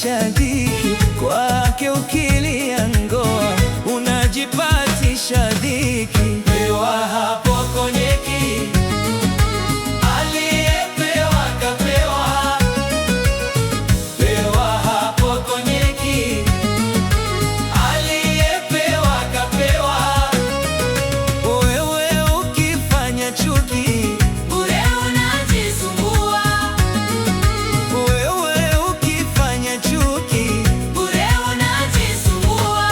unajipatisha dhiki, kwake ukilia ngoa unajipatisha dhiki. Pewa hapo konyeki, aliyepewa kapewa. Pewa hapo konyeki, aliyepewa kapewa. Wewe ukifanya chuki bure unajisumbua. Wewe ukifanya chuki bure unajisumbua.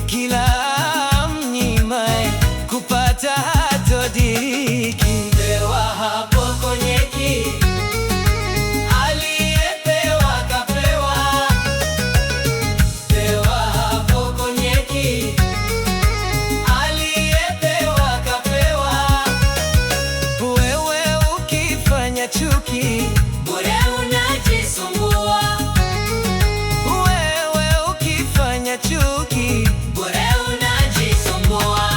Kila mnyimae kupata hatodiriki. Pewa hapo konyeki, aliyepewa kapewa. Pewa hapo konyeki, aliyepewa kapewa. Wewe ukifanya chuki bure unajisumbua. Wewe ukifanya chuki bure unajisumbua.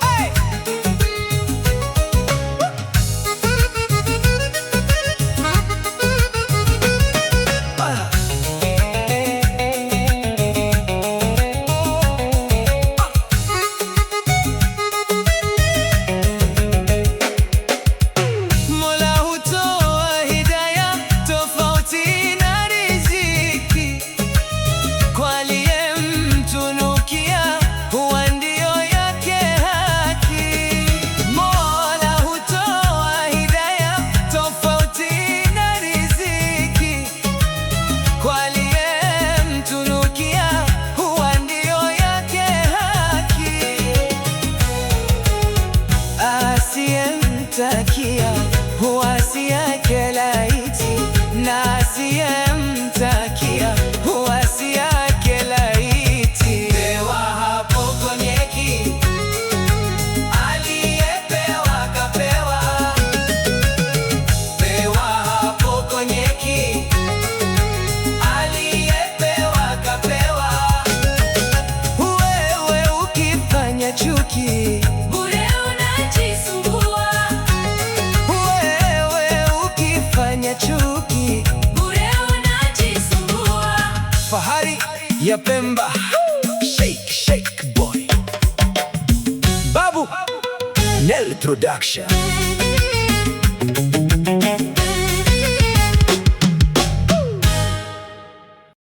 Hey! Mola hutoa hidayah tofauti na riziki, kwa aliyemtunukia huwa ndio yake haki. Mola hutoa hidayah tofauti na riziki, kwa aliyemtunukia huwa ndio yake haki. Asiyemtakia huwa si yake laiti, na asiyemtakia huwa si yake laiti. Pewa hapo konyeki, aliyepewa kapewa. Pewa hapo konyeki, aliyepewa kapewa. Wewe ukifanya chuki bure unajisumbua. Wewe ukifanya chuki bure unajisumbua. Fahari ya Pemba, shake shake boy. Babu Nel Production.